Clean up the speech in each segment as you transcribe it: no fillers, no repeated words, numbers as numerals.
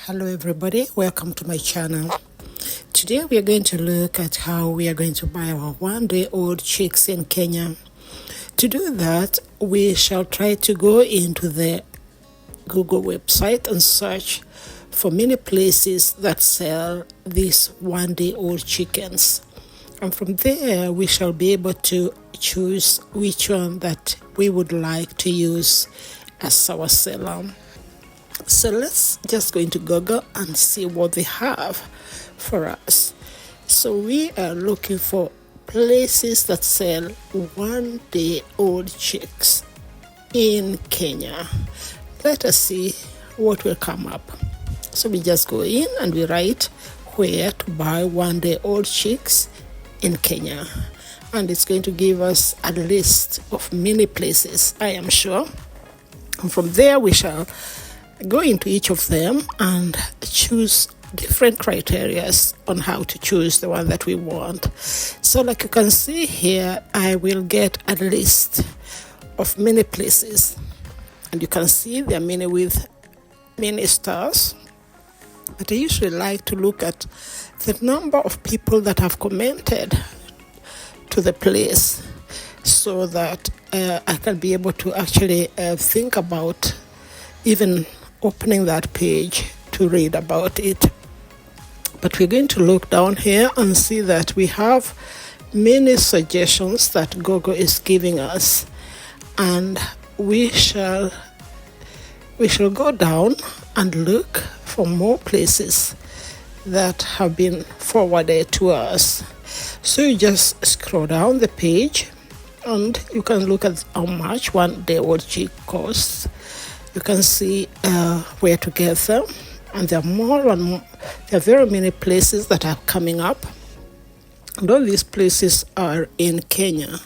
Hello everybody, welcome to my channel. Today we are going to look at how we are going to buy our one-day-old chicks in Kenya. To do that, we shall try to go into the Google website and search for many places that sell these one-day-old chickens. And from there, we shall be able to choose which one that we would like to use as our seller. So let's just go into Google and see what they have for us. So we are looking for places that sell one-day-old chicks in Kenya. Let us see what will come up. So we just go in and we write where to buy one-day-old chicks in Kenya. And it's going to give us a list of many places, I am sure. And from there we shall go into each of them and choose different criteria on how to choose the one that we want. So like you can see here, I will get a list of many places, and you can see there are many with many stars, but I usually like to look at the number of people that have commented to the place so that I can be able to actually think about even opening that page to read about it. But we're going to look down here and see that we have many suggestions that Google is giving us, and we shall go down and look for more places that have been forwarded to us. So you just scroll down the page and you can look at how much one-day-old chick costs. You can see where to get them, and there are more and more. There are very many places that are coming up, and all these places are in Kenya.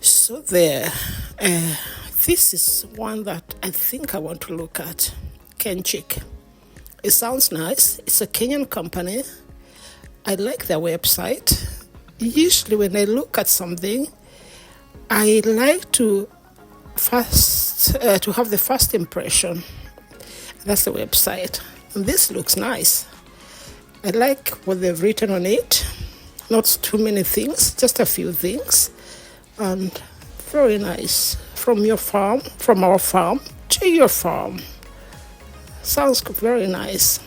So there, this is one that I think I want to look at, Kenchick. It sounds nice. It's a Kenyan company. I like their website. Usually when I look at something, I like to have the first impression. That's the website, and this looks nice. I like what they've written on it. Not too many things, just a few things, and very nice. From our farm to your farm. Sounds very nice.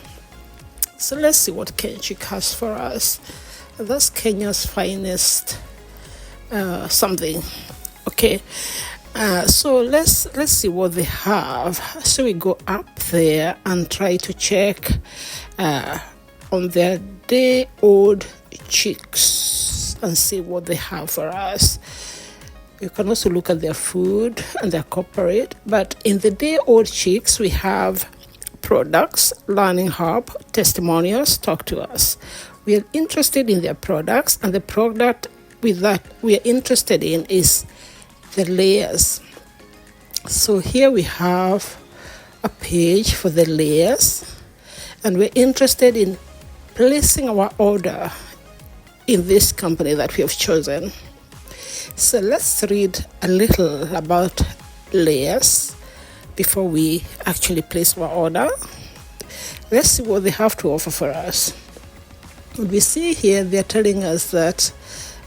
So let's see what Kenchick has for us. That's Kenya's finest something. Okay. So let's see what they have. So we go up there and try to check on their day-old chicks and see what they have for us. You can also look at their food and their corporate. But in the day-old chicks, we have products, learning hub, testimonials, talk to us. We are interested in their products, and the product with that we are interested in is the layers. So here we have a page for the layers, and we're interested in placing our order in this company that we have chosen. So let's read a little about layers before we actually place our order. Let's see what they have to offer for us. We see here they're telling us that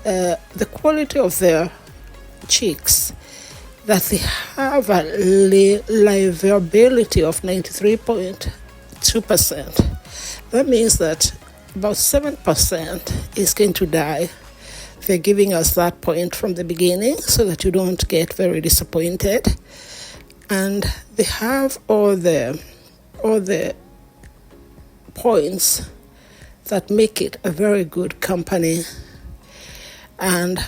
the quality of their chicks, that they have a livability of 93.2%. That means that about 7% is going to die. They're giving us that point from the beginning so that you don't get very disappointed. And they have all the points that make it a very good company. And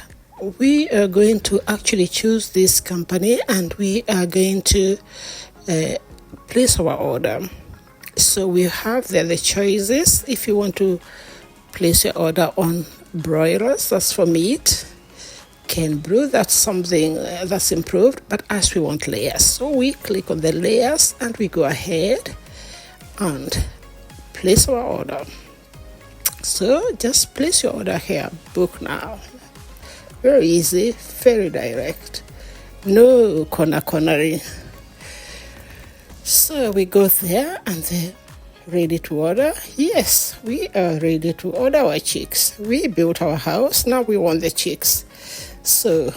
we are going to actually choose this company, and we are going to place our order. So we have there the choices. If you want to place your order on broilers, that's for meat. Cane brew, that's something that's improved, but as we want layers. So we click on the layers and we go ahead and place our order. So just place your order here, book now. Very easy, very direct. No cornering. So we go there, and ready to order? Yes, we are ready to order our chicks. We built our house, now we want the chicks. So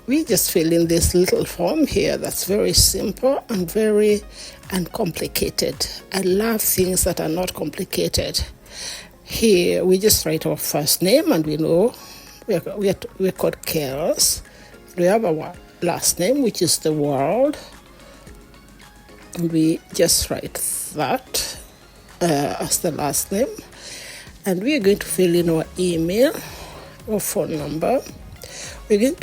we just fill in this little form here that's very simple and very uncomplicated. I love things that are not complicated. Here we just write our first name, and we know we're called Kels. We have our last name, which is the world. We just write that as the last name, and we are going to fill in our email or phone number. We're going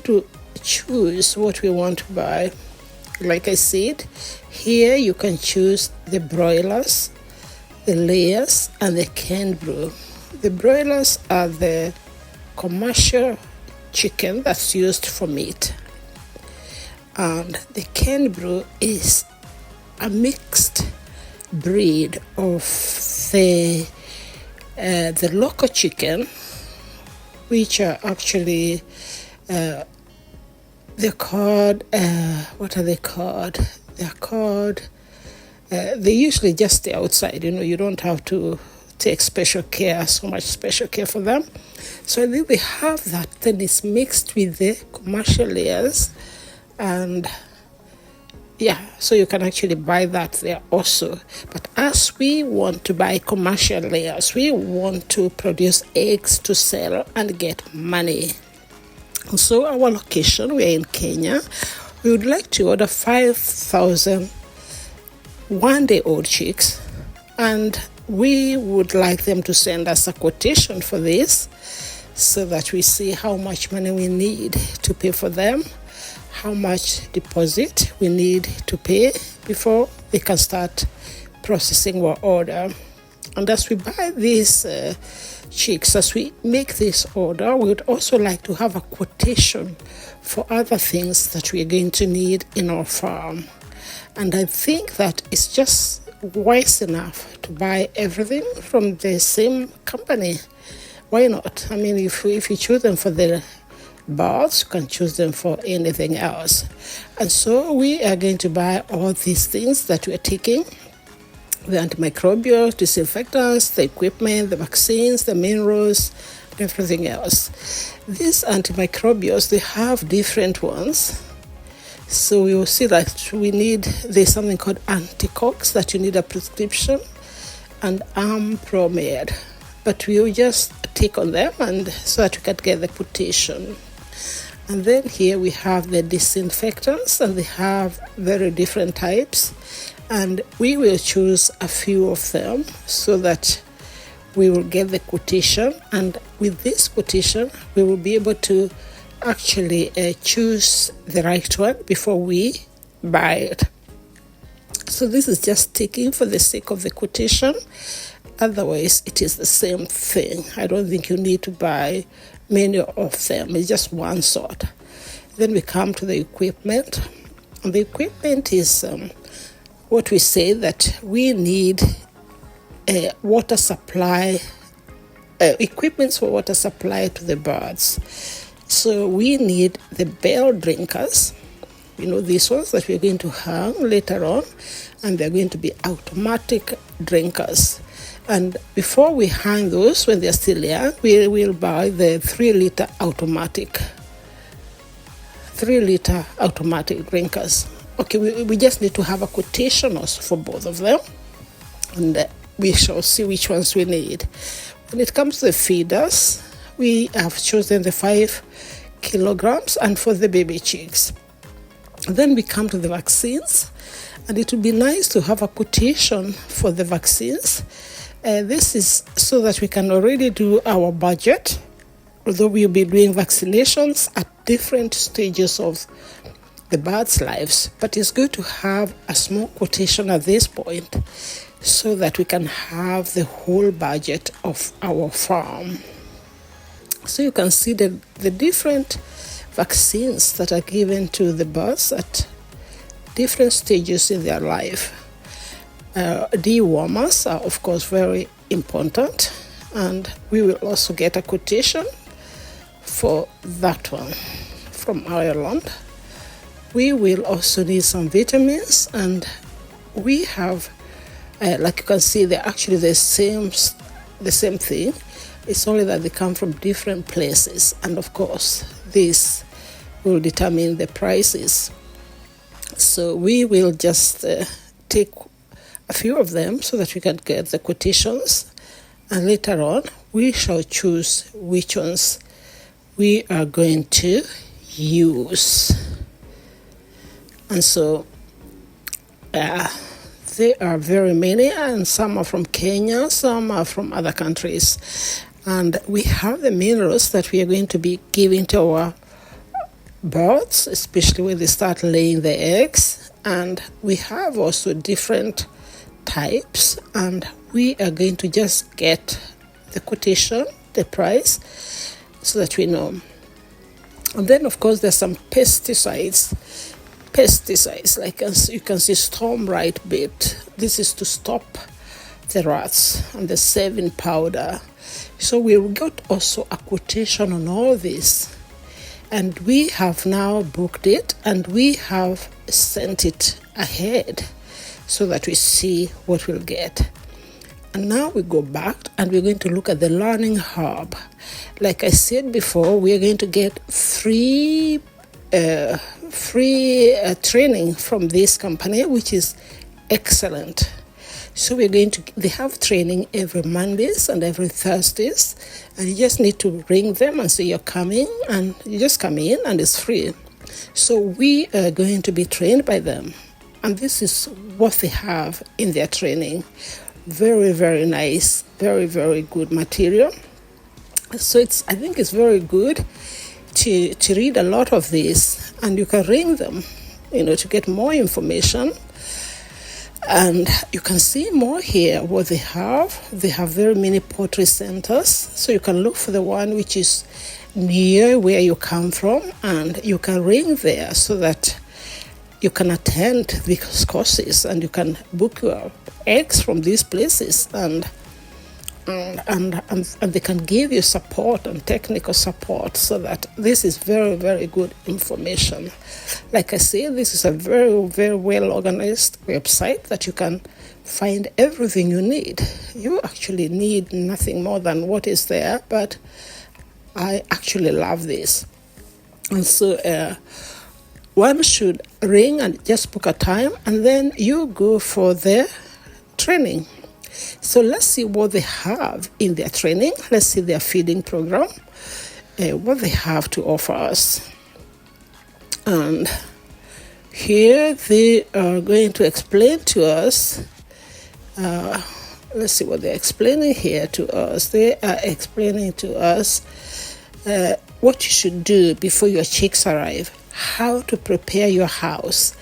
to choose what we want to buy. Like I said, here you can choose the broilers, the layers, and the canned brew. The broilers are the commercial chicken that's used for meat, and the canned brew is a mixed breed of the local chicken, which are actually they're called what are they called? They're called they usually just stay outside. You don't have to take so much special care for them. So I think they have that. Then it's mixed with the commercial layers, and so you can actually buy that there also. But as we want to buy commercial layers, we want to produce eggs to sell and get money. So our location, we're in Kenya. We would like to order 5,000 one-day-old chicks, and we would like them to send us a quotation for this so that we see how much money we need to pay for them, how much deposit we need to pay before they can start processing our order. And as we buy these chicks, as we make this order, we would also like to have a quotation for other things that we are going to need in our farm. And I think that it's just wise enough to buy everything from the same company. Why not? I mean, if you choose them for the birds, you can choose them for anything else. And so we are going to buy all these things that we are taking: the antimicrobials, disinfectants, the equipment, the vaccines, the minerals, and everything else. These antimicrobials, they have different ones. So we will see that there's something called anticox that you need a prescription, and Ampromed. But we will just take on them and so that we can get the quotation. And then here we have the disinfectants, and they have very different types. And we will choose a few of them so that we will get the quotation. And with this quotation, we will be able to actually choose the right one before we buy it. So this is just taking for the sake of the quotation. Otherwise, it is the same thing. I don't think you need to buy many of them. It's just one sort. Then we come to the equipment. And the equipment is what we say that we need water supply, equipment for water supply to the birds. So we need the bell drinkers, these ones that we're going to hang later on, and they're going to be automatic drinkers. And before we hang those, when they're still young, we will buy the 3-liter automatic drinkers. Okay, we just need to have a quotation also for both of them, and we shall see which ones we need. When it comes to the feeders, we have chosen the 5 kilograms and for the baby chicks. Then we come to the vaccines, and it would be nice to have a quotation for the vaccines. This is so that we can already do our budget, although we'll be doing vaccinations at different stages of the birds' lives. But it's good to have a small quotation at this point so that we can have the whole budget of our farm. So you can see the different vaccines that are given to the birds at different stages in their life. Dewormers are, of course, very important, and we will also get a quotation for that one from Ireland. We will also need some vitamins, and we have, like you can see, they're actually the same thing. It's only that they come from different places, and of course this will determine the prices. So we will just take a few of them so that we can get the quotations, and later on we shall choose which ones we are going to use. And so there are very many, and some are from Kenya, some are from other countries. And we have the minerals that we are going to be giving to our birds, especially when they start laying the eggs. And we have also different types, and we are going to just get the quotation, the price, so that we know. And then, of course, there's some pesticides, like you can see Storm Right Bait. This is to stop the rats, and the saving powder. So we got also a quotation on all this, and we have now booked it, and we have sent it ahead so that we see what we'll get. And now we go back and we're going to look at the Learning Hub. Like I said before, we are going to get free training from this company, which is excellent. So they have training every Mondays and every Thursdays, and you just need to ring them and say you're coming, and you just come in and it's free. So we are going to be trained by them, and this is what they have in their training. Very, very nice, very, very good material. So I think it's very good to read a lot of this, and you can ring them, to get more information. And you can see more here what they have. They have very many pottery centers, so you can look for the one which is near where you come from, and you can ring there so that you can attend these courses, and you can book your eggs from these places, and they can give you support and technical support, so that this is very, very good information. Like I say, this is a very, very well organized website that you can find everything you need. You actually need nothing more than what is there, but I actually love this. And so one should ring and just book a time, and then you go for the training. So let's see what they have in their training. Let's see their feeding program, what they have to offer us. And here they are going to explain to us, let's see what they're explaining here to us. They are explaining to us what you should do before your chicks arrive, how to prepare your house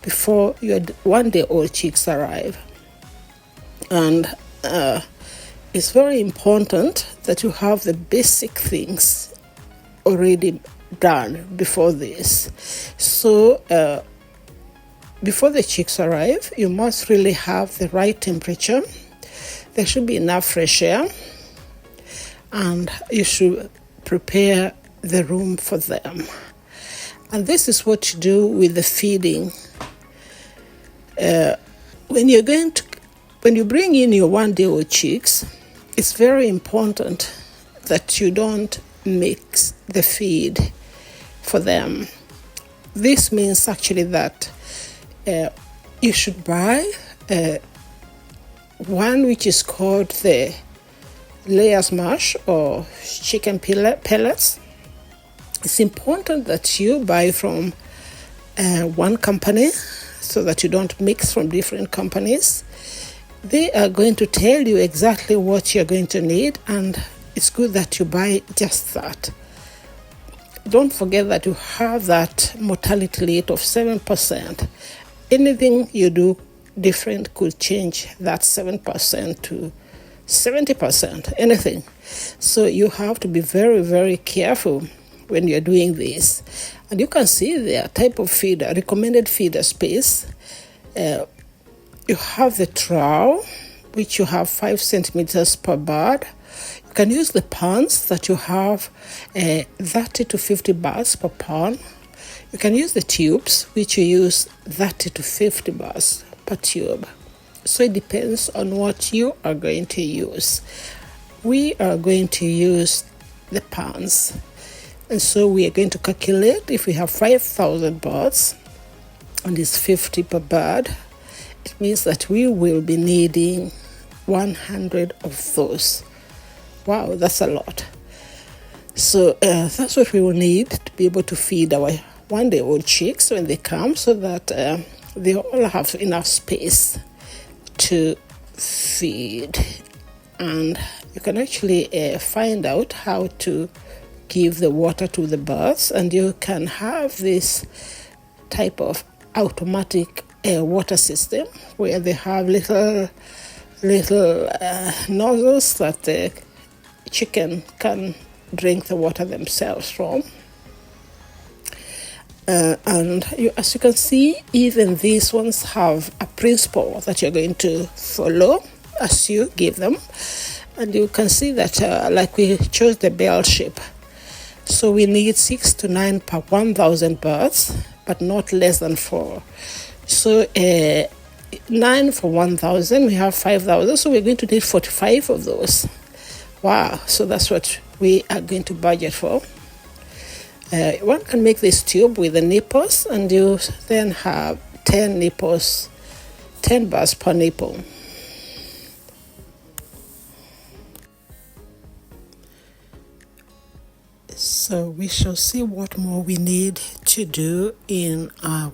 before your one-day-old chicks arrive. And it's very important that you have the basic things already done before this. So before the chicks arrive, you must really have the right temperature. There should be enough fresh air, and you should prepare the room for them. And this is what you do with the feeding. When you bring in your one-day-old chicks, it's very important that you don't mix the feed for them. This means actually that you should buy one which is called the layers mash or chicken pellets. It's important that you buy from one company so that you don't mix from different companies. They are going to tell you exactly what you're going to need, and it's good that you buy just that. Don't forget that you have that mortality rate of 7%. Anything you do different could change that 7% to 70%, anything. So you have to be very, very careful when you're doing this. And you can see their type of feeder, recommended feeder space. You have the trough, which you have 5 centimeters per bird. You can use the pans that you have 30 to 50 birds per pan. You can use the tubes, which you use 30 to 50 birds per tube. So it depends on what you are going to use. We are going to use the pounds. And so we are going to calculate if we have 5,000 birds and it's 50 per bird. It means that we will be needing 100 of those. Wow, that's a lot. So that's what we will need to be able to feed our one-day-old chicks when they come, so that they all have enough space to feed. And you can actually find out how to give the water to the birds, and you can have this type of automatic water system where they have little nozzles that the chicken can drink the water themselves from. And as you can see, even these ones have a principle that you're going to follow as you give them. And you can see that like we chose the bell shape. So we need 6 to 9 per 1,000 birds, but not less than 4. So 9 for 1,000, we have 5,000. So we're going to need 45 of those. Wow, so that's what we are going to budget for. One can make this tube with the nipples, and you then have 10 nipples, 10 birds per nipple. So we shall see what more we need to do in our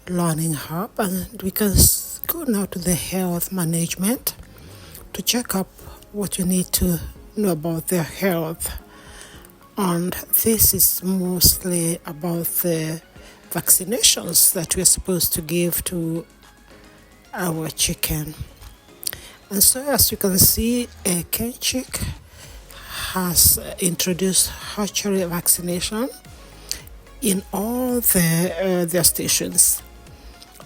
learning hub, and we can go now to the health management to check up what you need to know about their health. And this is mostly about the vaccinations that we're supposed to give to our chicken. And so as you can see, Kenchick has introduced hatchery vaccination in all their stations.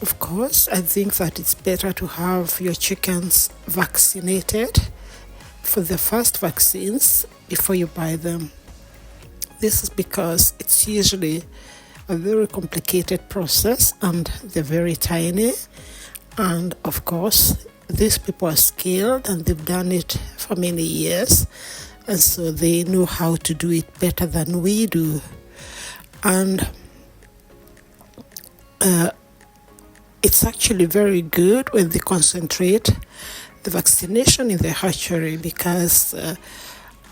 Of course, I think that it's better to have your chickens vaccinated for the first vaccines before you buy them. This is because it's usually a very complicated process, and they're very tiny. And of course, these people are skilled and they've done it for many years. And so they know how to do it better than we do. And it's actually very good when they concentrate the vaccination in the hatchery, because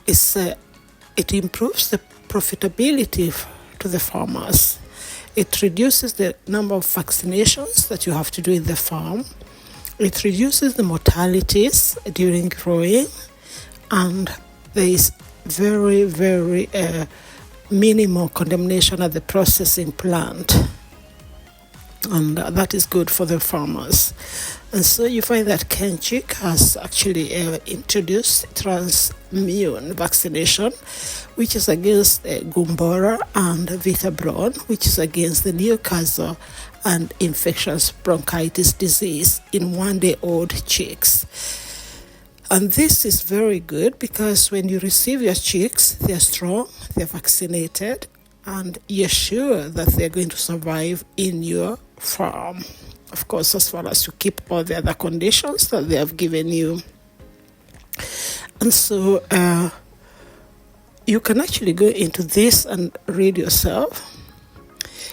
it improves the profitability to the farmers. It reduces the number of vaccinations that you have to do in the farm. It reduces the mortalities during growing, and there is very, very minimal contamination at the processing plant. And that is good for the farmers. And so you find that Kenchick has actually introduced Transmune vaccination, which is against Gumboro, and Vitabron, which is against the Newcastle and infectious bronchitis disease in one-day-old chicks. And this is very good because when you receive your chicks, they're strong, they're vaccinated, and you're sure that they're going to survive in your farm. Of course, as far as you keep all the other conditions that they have given you. And so you can actually go into this and read yourself,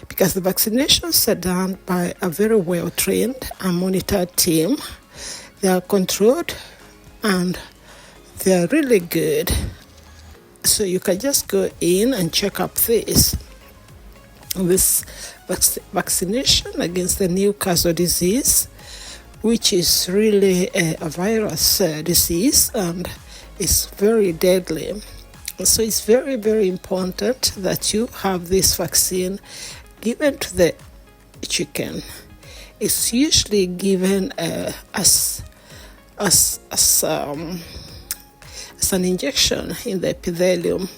because the vaccinations are done by a very well-trained and monitored team. They are controlled and they are really good. So you can just go in and check up this vaccination against the Newcastle disease, which is really a virus disease and is very deadly. So it's very, very important that you have this vaccine given to the chicken. It's usually given as an injection in the epithelium.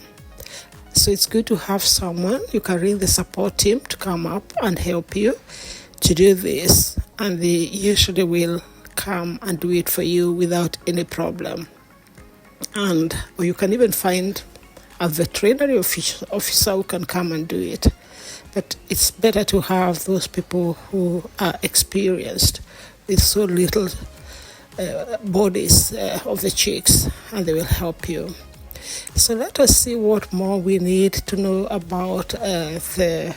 So it's good to have someone, you can ring the support team to come up and help you to do this. And they usually will come and do it for you without any problem. Or you can even find a veterinary officer who can come and do it. But it's better to have those people who are experienced with so little bodies of the chicks, and they will help you. So let us see what more we need to know about the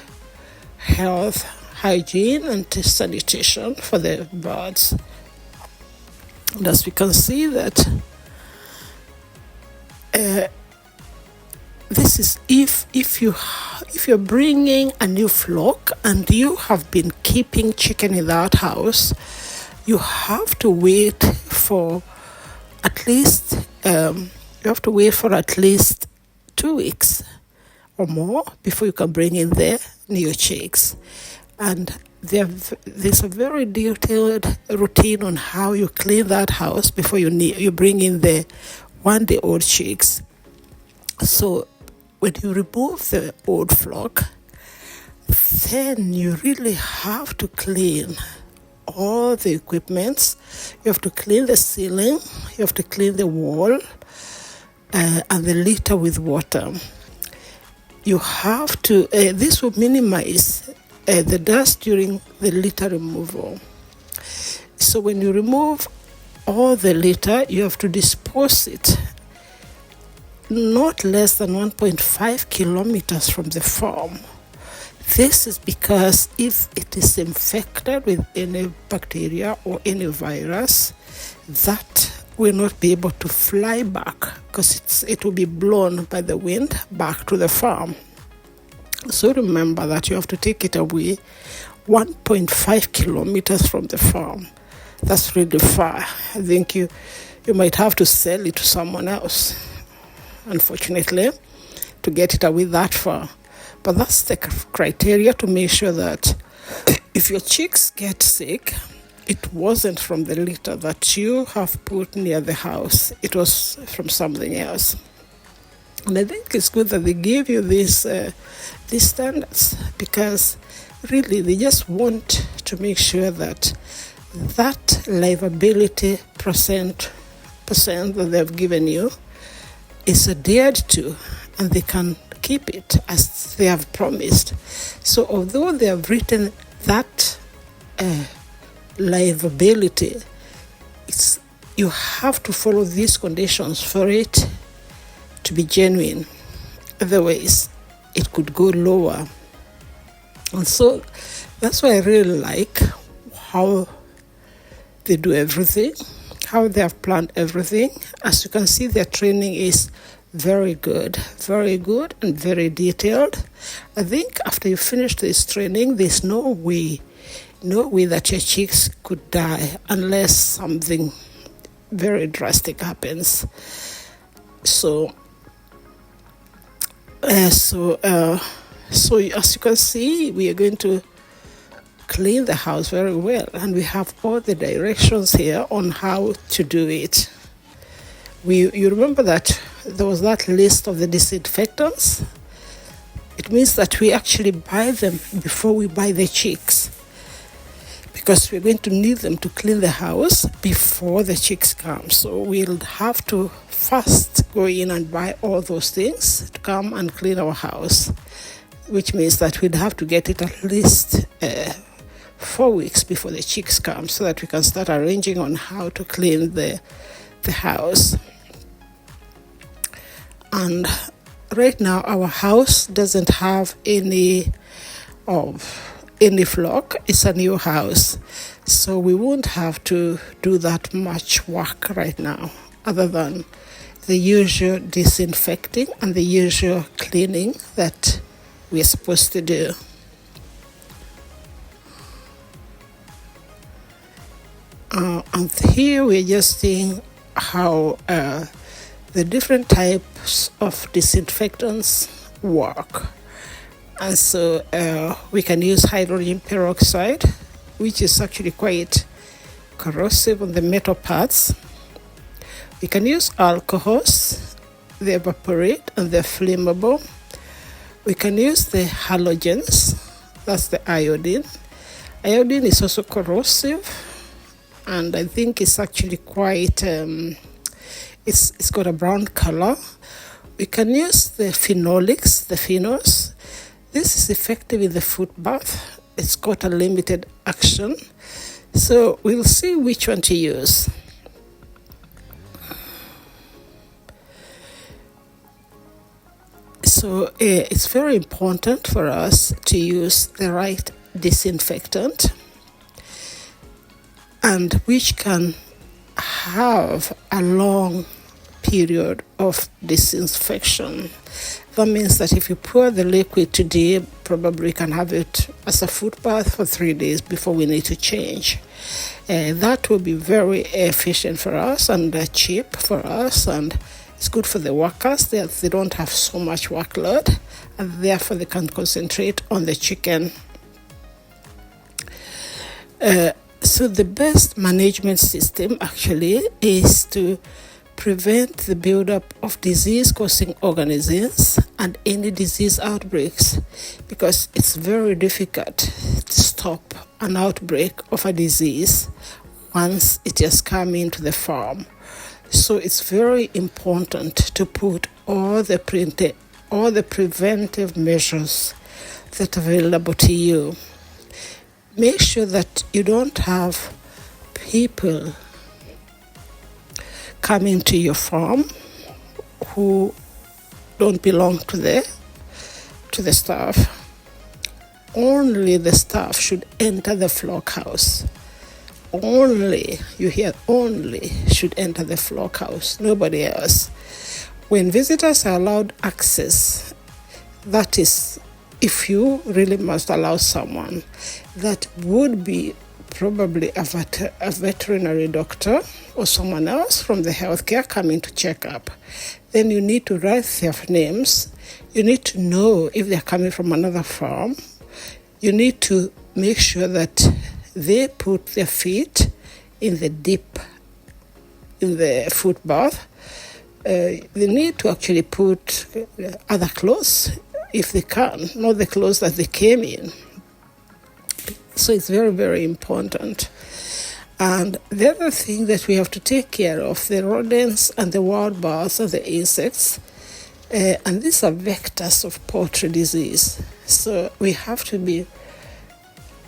health, hygiene, and sanitation for the birds. And as we can see that this is if you're bringing a new flock and you have been keeping chicken in that house, you have to wait for at least 2 weeks or more before you can bring in the new chicks. And there's a very detailed routine on how you clean that house before you bring in the 1-day-old chicks. So when you remove the old flock, then you really have to clean all the equipments. You have to clean the ceiling, you have to clean the wall, and the litter with water. You have to, this will minimize the dust during the litter removal. So when you remove all the litter, you have to dispose it not less than 1.5 kilometers from the farm. This is because if it is infected with any bacteria or any virus, that will not be able to fly back because it will be blown by the wind back to the farm. So remember that you have to take it away 1.5 kilometers from the farm. That's really far. I think you might have to sell it to someone else, unfortunately, to get it away that far. But that's the criteria to make sure that if your chicks get sick, it wasn't from the litter that you have put near the house. It was from something else. And I think it's good that they give you these standards, because really they just want to make sure that livability percent that they've given you is adhered to, and they can keep it as they have promised. So although they have written that livability, you have to follow these conditions for it to be genuine. Otherwise, it could go lower. And so that's why I really like how they do everything, how they have planned everything. As you can see, their training is very good and very detailed. I think after you finish this training, there's no way that your chicks could die unless something very drastic happens. So as you can see, we are going to clean the house very well, and we have all the directions here on how to do it. You remember that there was that list of the disinfectants? It means that we actually buy them before we buy the chicks, because we're going to need them to clean the house before the chicks come. So we'll have to first go in and buy all those things to come and clean our house, which means that we'd have to get it at least 4 weeks before the chicks come, so that we can start arranging on how to clean the house. And right now our house doesn't have any flock. It's a new house, so we won't have to do that much work right now, other than the usual disinfecting and the usual cleaning that we're supposed to do. And here we're just seeing how the different types of disinfectants work. And so we can use hydrogen peroxide, which is actually quite corrosive on the metal parts. We can use alcohols, they evaporate and they're flammable. We can use the halogens, that's the iodine. Iodine is also corrosive, and I think it's actually quite, it's got a brown color. We can use the phenolics, the phenols. This is effective in the foot bath. It's got a limited action. So we'll see which one to use. So it's very important for us to use the right disinfectant, and which can have a long period of disinfection. That means that if you pour the liquid today, probably can have it as a foot bath for 3 days before we need to change. That will be very efficient for us and cheap for us, and it's good for the workers. They don't have so much workload, and therefore they can concentrate on the chicken. So the best management system actually is to prevent the buildup of disease-causing organisms and any disease outbreaks, because it's very difficult to stop an outbreak of a disease once it has come into the farm. So it's very important to put all the preventive measures that are available to you. Make sure that you don't have people coming to your farm who don't belong to the staff. Only the staff should enter the flock house. Only should enter the flock house, nobody else. When visitors are allowed access, that is, if you really must allow someone, that would be probably a veterinary doctor or someone else from the healthcare coming to check up. Then you need to write their names. You need to know if they're coming from another farm. You need to make sure that they put their feet in the foot bath. They need to actually put other clothes if they can, not the clothes that they came in. So it's very, very important. And the other thing that we have to take care of, the rodents and the wild birds and the insects, and these are vectors of poultry disease. So we have to be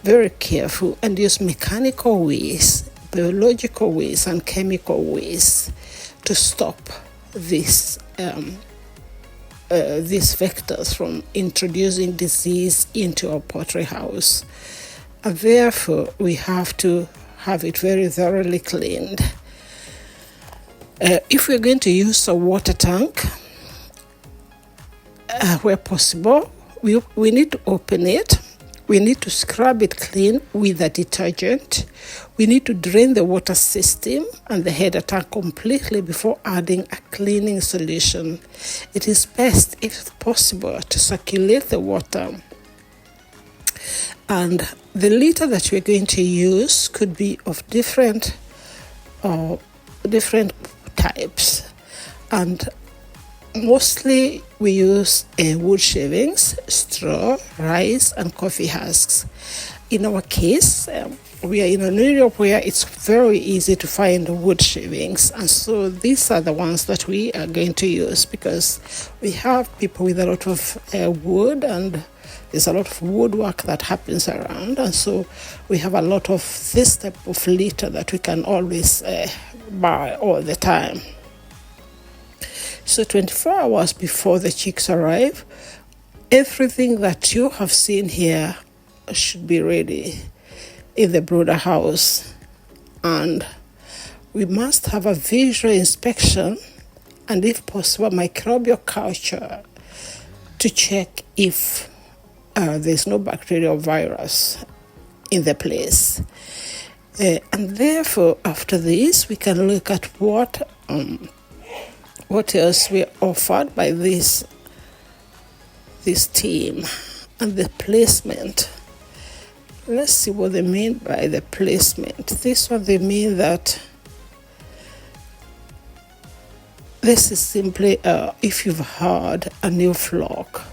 very careful and use mechanical ways, biological ways, and chemical ways to stop these vectors from introducing disease into our poultry house. And therefore, we have to have it very thoroughly cleaned. If we're going to use a water tank, where possible, we need to open it. We need to scrub it clean with a detergent. We need to drain the water system and the header tank completely before adding a cleaning solution. It is best, if possible, to circulate the water. And the litter that we're going to use could be of different types. And mostly we use wood shavings, straw, rice, and coffee husks. In our case, we are in an area where it's very easy to find wood shavings, and so these are the ones that we are going to use, because we have people with a lot of wood, and there's a lot of woodwork that happens around, and so we have a lot of this type of litter that we can always buy all the time. So 24 hours before the chicks arrive, everything that you have seen here should be ready in the brooder house. And we must have a visual inspection and, if possible, microbial culture to check if there's no bacteria or virus in the place. And therefore, after this, we can look at what else we are offered by this team and the placement. Let's see what they mean by the placement. This one, they mean that this is simply if you've had a new flock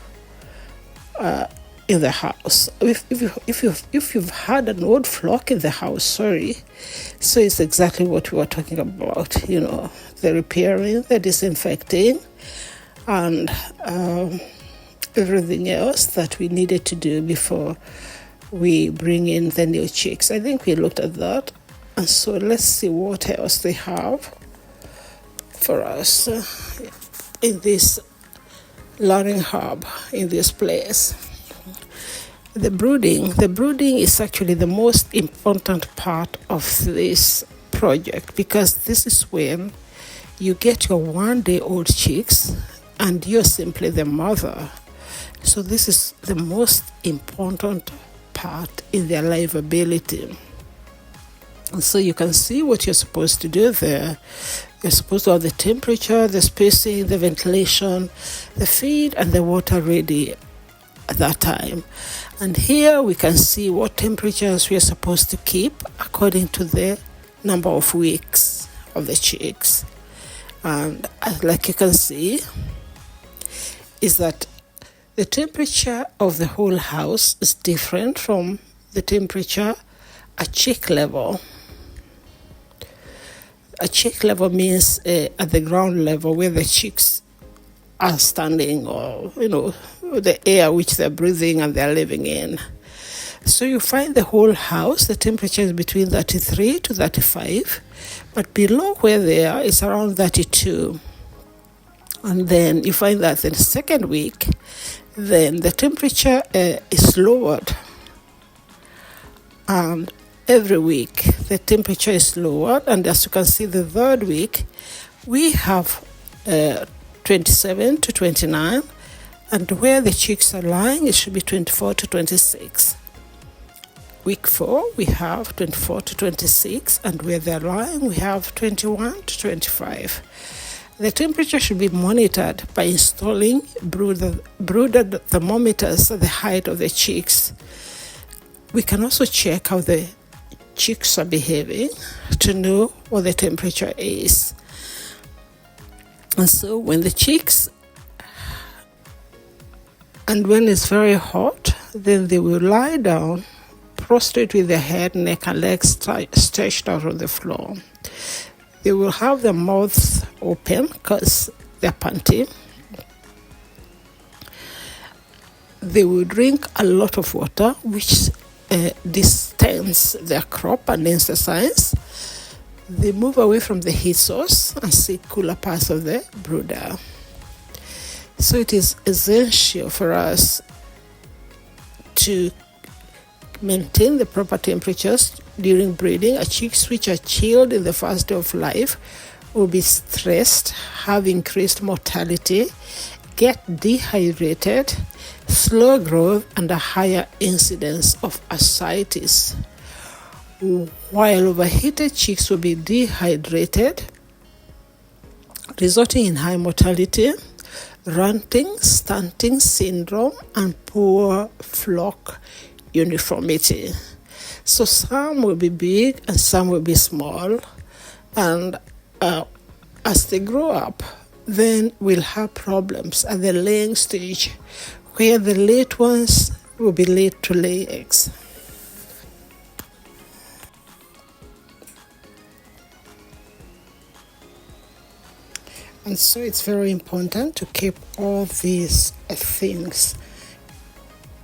in the house. If you've had an old flock in the house, so it's exactly what we were talking about, the repairing, the disinfecting, and everything else that we needed to do before we bring in the new chicks. I think we looked at that. And so let's see what else they have for us in this learning hub, in this place. The brooding is actually the most important part of this project, because this is when you get your 1-day-old chicks and you're simply the mother. So this is the most important part in their livability. And so you can see what you're supposed to do there. You're supposed to have the temperature, the spacing, the ventilation, the feed, and the water ready at that time. And here we can see what temperatures we are supposed to keep according to the number of weeks of the chicks. And like you can see, is that the temperature of the whole house is different from the temperature at chick level. A chick level means at the ground level where the chicks are standing, or the air which they're breathing and they're living in. So you find the whole house, the temperature is between 33 to 35, but below where they are is around 32. And then you find that in the second week, then the temperature is lowered. And every week the temperature is lowered, and as you can see, the third week we have 27 to 29, and where the chicks are lying it should be 24 to 26. Week 4 we have 24 to 26, and where they're lying we have 21 to 25. The temperature should be monitored by installing brooded thermometers at the height of the chicks. We can also check how the chicks are behaving to know what the temperature is. And so when it's very hot, then they will lie down prostrate with their head, neck and legs stretched out on the floor. They will have their mouths open because they're panting. They will drink a lot of water, which distends their crop and exercise. They move away from the heat source and seek cooler parts of the brooder. So it is essential for us to maintain the proper temperatures during breeding. Chicks which are chilled in the first day of life will be stressed, have increased mortality, get dehydrated, slow growth, and a higher incidence of ascites. While overheated chicks will be dehydrated, resulting in high mortality, runting, stunting syndrome, and poor flock uniformity. So some will be big and some will be small, and as they grow up, then we'll have problems at the laying stage, where the late ones will be late to lay eggs. And so it's very important to keep all these things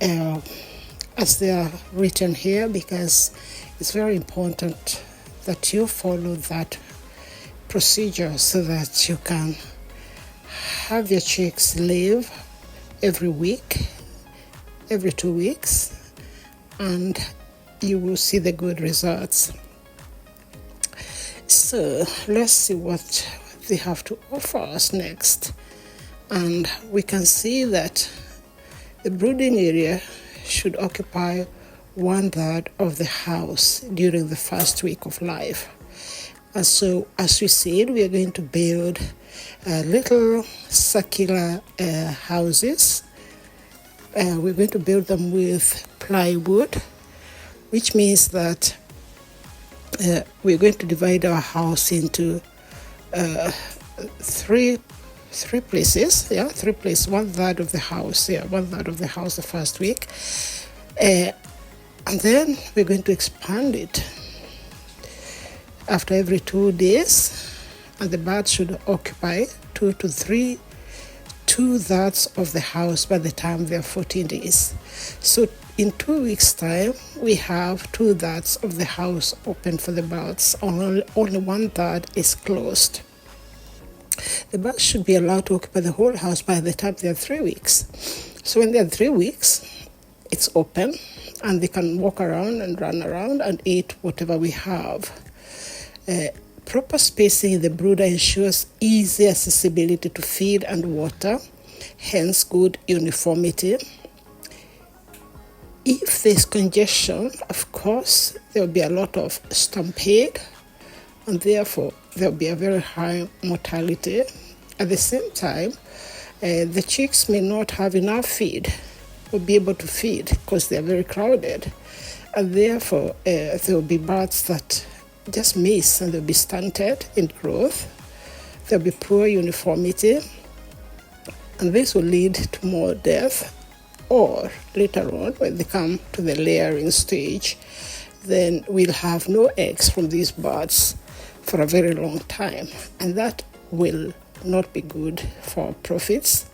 as they are written here, because it's very important that you follow that procedure so that you can have your chicks live every week, every 2 weeks, and you will see the good results. So let's see what they have to offer us next. And we can see that the brooding area should occupy 1/3 of the house during the first week of life. And so, as we said, we are going to build little circular houses. We're going to build them with plywood, which means that we're going to divide our house into three places. Three places. 1/3 of the house. 1/3 of the house the first week, and then we're going to expand it after every 2 days, and the birds should occupy 2 2/3 of the house by the time they're 14 days. So in 2 weeks' time, we have 2/3 of the house open for the birds. Only 1/3 is closed. The birds should be allowed to occupy the whole house by the time they're 3 weeks. So when they're 3 weeks, it's open and they can walk around and run around and eat whatever we have. Proper spacing in the brooder ensures easy accessibility to feed and water, hence good uniformity. If there's congestion, of course, there will be a lot of stampede, and therefore there will be a very high mortality. At the same time, the chicks may not have enough feed or be able to feed because they're very crowded, and therefore there will be birds that just miss and they'll be stunted in growth. There'll be poor uniformity, and this will lead to more death. Or later on, when they come to the layering stage, then we'll have no eggs from these birds for a very long time, and that will not be good for profits,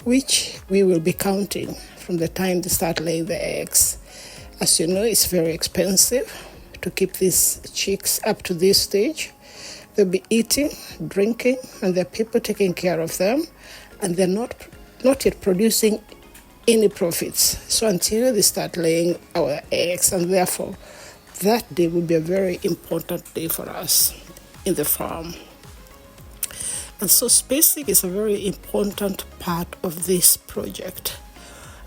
which we will be counting from the time they start laying the eggs. As you know, it's very expensive to keep these chicks up to this stage. They'll be eating, drinking, and there are people taking care of them, and they're not yet producing any profits. So until they start laying our eggs, and therefore that day will be a very important day for us in the farm. And so spacing is a very important part of this project.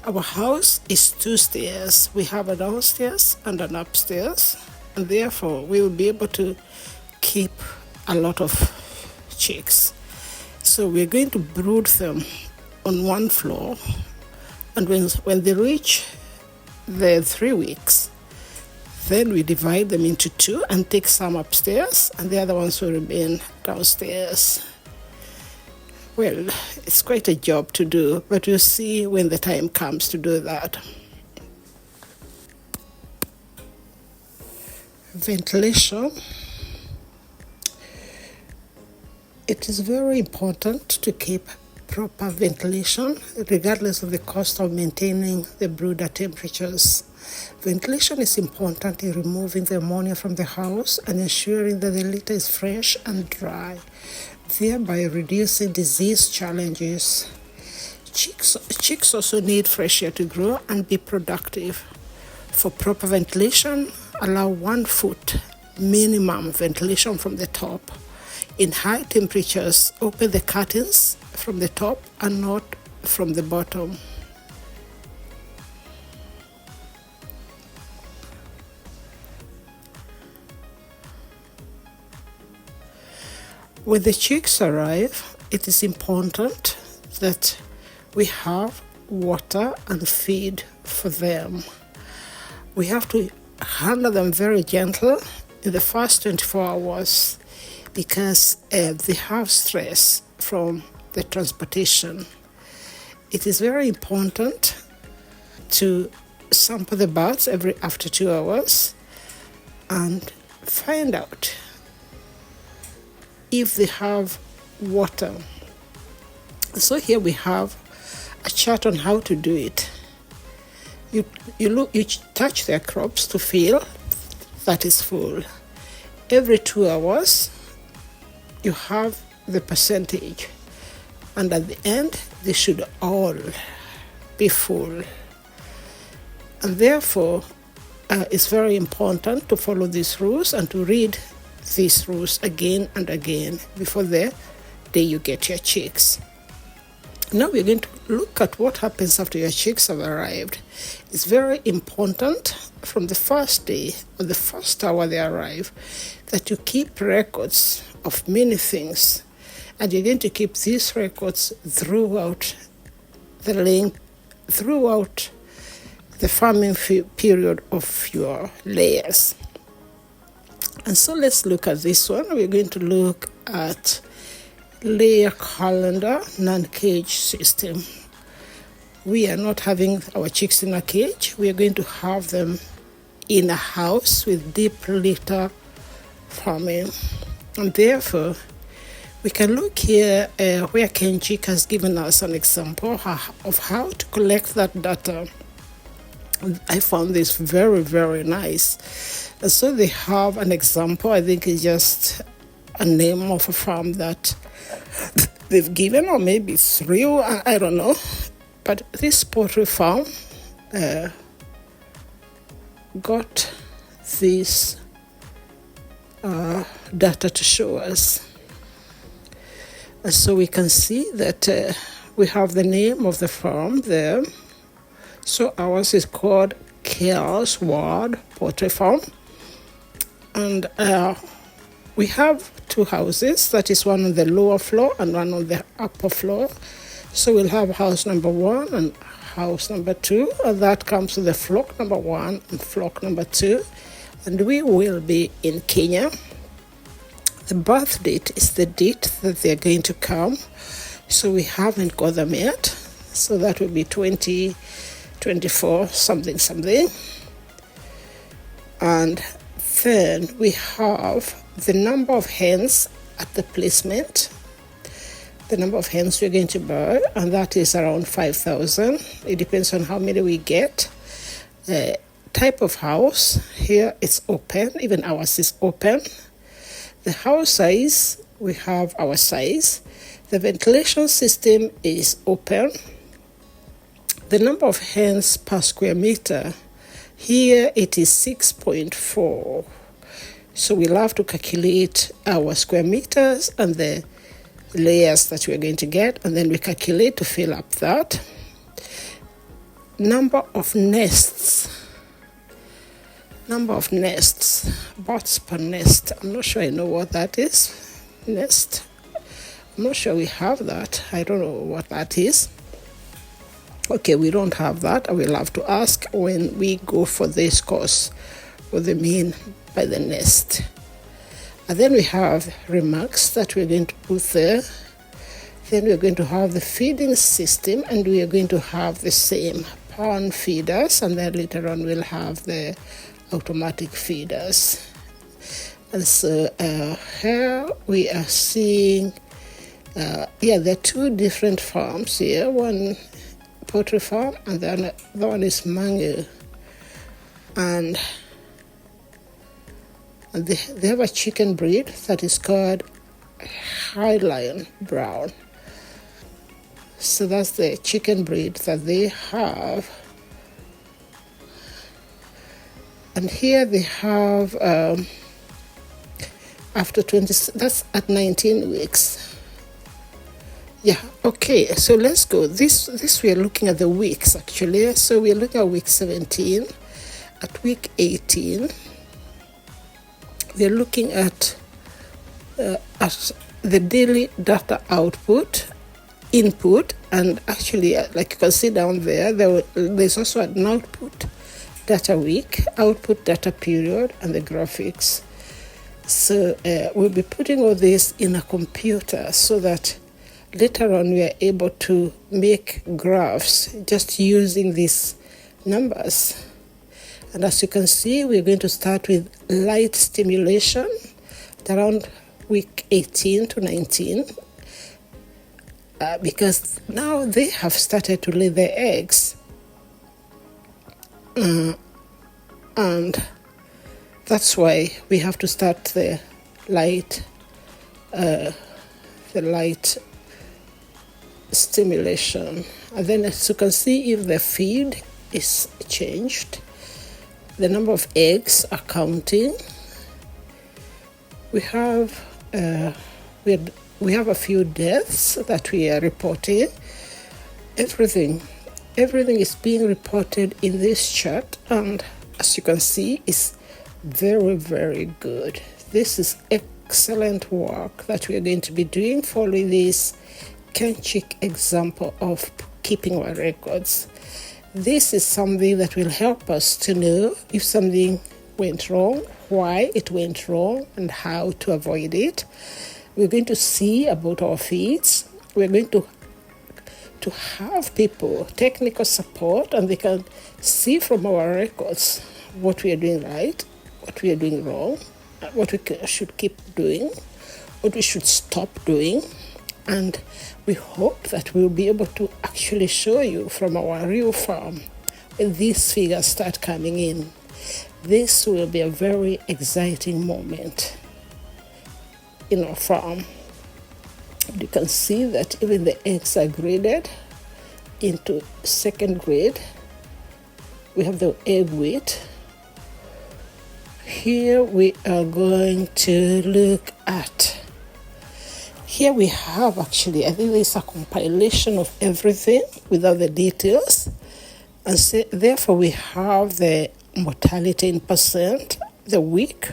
Our house is 2 stairs. We have a downstairs and an upstairs, and therefore we will be able to keep a lot of chicks. So we're going to brood them on one floor, and when they reach the 3 weeks, then we divide them into 2 and take some upstairs, and the other ones will remain downstairs. Well, it's quite a job to do, but we'll see when the time comes to do that. Ventilation. It is very important to keep proper ventilation, regardless of the cost of maintaining the brooder temperatures. Ventilation is important in removing the ammonia from the house and ensuring that the litter is fresh and dry, thereby reducing disease challenges. Chicks also need fresh air to grow and be productive. For proper ventilation, allow 1 foot minimum ventilation from the top. In high temperatures, open the curtains from the top and not from the bottom. When the chicks arrive, it is important that we have water and feed for them. We have to handle them very gentle in the first 24 hours because they have stress from the transportation. It is very important to sample the birds after 2 hours and find out if they have water. So here we have a chart on how to do it. You touch their crops to feel that is full. Every 2 hours, you have the percentage, and at the end, they should all be full. And therefore, it's very important to follow these rules and to read these rules again and again before the day you get your chicks. Now we're going to look at what happens after your chicks have arrived. It's very important from the first day or the first hour they arrive that you keep records of many things, and you're going to keep these records throughout the farming period of your layers. And so let's look at this one. We're going to look at layer calendar non-cage system. We are not having our chicks in a cage. We are going to have them in a house with deep litter farming. And therefore, We can look here where Kenchik has given us an example of how to collect that data. I found this very, very nice. And so they have an example. I think it's just a name of a farm that they've given, or maybe it's real, I don't know. But this poultry farm got this data to show us. And so we can see that we have the name of the farm there. So ours is called Chaos Ward Poultry Farm. And we have two houses. That is one on the lower floor and one on the upper floor. So we'll have house number 1 and house number 2. And that comes to the flock number 1 and flock number 2. And we will be in Kenya. The birth date is the date that they're going to come. So we haven't got them yet. So that will be 2024 something. And then we have the number of hens at the placement. The number of hens we're going to buy, and that is around 5,000. It depends on how many we get. Type of house, here it's open, even ours is open. The house size, we have our size. The ventilation system is open. The number of hens per square meter, here it is 6.4. So we'll have to calculate our square meters and the layers that we're going to get, and then we calculate to fill up that. Number of nests, birds per nest. I'm not sure I know what that is. Nest, I'm not sure we have that. I don't know what that is. Okay, we don't have that. I will have to ask when we go for this course what they mean by the nest. And then we have remarks that we're going to put there. Then we're going to have the feeding system, and we are going to have the same pan feeders, and then later on we'll have the automatic feeders. And so here we are seeing, there are two different farms here. One poultry farm, and then the one is mango. And they have a chicken breed that is called Highline Brown. So that's the chicken breed that they have. And here they have after 20, that's at 19 weeks. Yeah, okay, so let's go. This we are looking at the weeks actually. So we are looking at week 17. At week 18, we are looking at the daily data input, and actually, like you can see down there's also an output data week, output data period, and the graphics. So we'll be putting all this in a computer so that later on we are able to make graphs just using these numbers. And as you can see, we're going to start with light stimulation around week 18 to 19. Because now they have started to lay their eggs. And that's why we have to start the light stimulation. And then as you can see, if the feed is changed, the number of eggs are counting. We have a few deaths that we are reporting. Everything is being reported in this chart, and as you can see, it's very, very good. This is excellent work that we are going to be doing following this Kenchik example of keeping our records. This is something that will help us to know if something went wrong, why it went wrong, and how to avoid it. We're going to see about our feeds. We're going to have people, technical support, and they can see from our records what we are doing right, what we are doing wrong, what we should keep doing, what we should stop doing, and we hope that we'll be able to actually show you from our real farm when these figures start coming in. This will be a very exciting moment in our farm. You can see that even the eggs are graded into second grade. We have the egg weight. Here we are going to look at, here we have actually, I think it's a compilation of everything without the details. And so, therefore we have the mortality in percent, the week,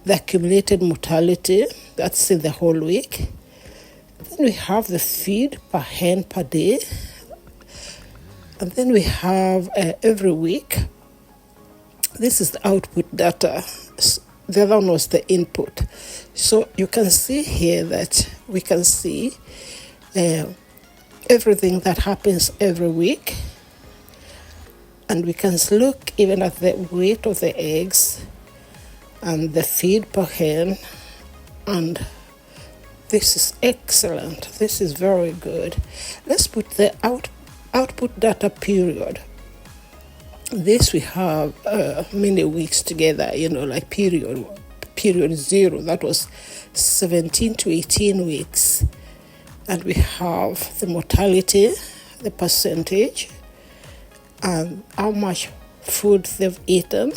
the accumulated mortality, that's in the whole week. Then we have the feed per hen per day. And then we have every week. This is the output data. The other one was the input. So you can see here that we can see everything that happens every week. And we can look even at the weight of the eggs and the feed per hen. And this is excellent. This is very good. Let's put the output data period. This we have many weeks together, like period 0, that was 17 to 18 weeks. And we have the mortality, the percentage, and how much food they've eaten,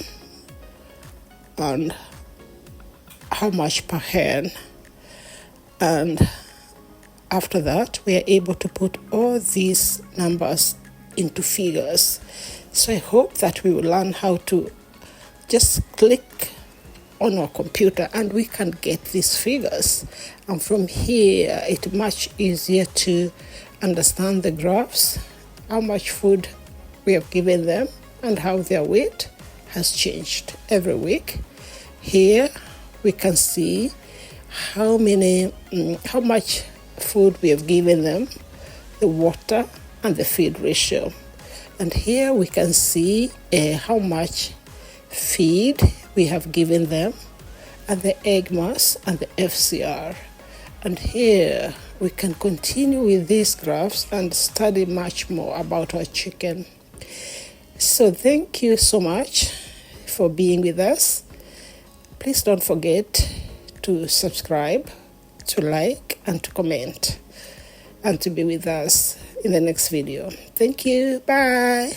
and how much per hen. And after that, we are able to put all these numbers into figures. So I hope that we will learn how to just click on our computer and we can get these figures. And from here, it's much easier to understand the graphs, how much food we have given them, and how their weight has changed every week. Here we can see how much food we have given them, the water and the feed ratio. And here we can see how much feed we have given them, and the egg mass and the FCR. And here we can continue with these graphs and study much more about our chicken. So thank you so much for being with us. Please don't forget to subscribe, to like, and to comment, and to be with us in the next video. Thank you. Bye.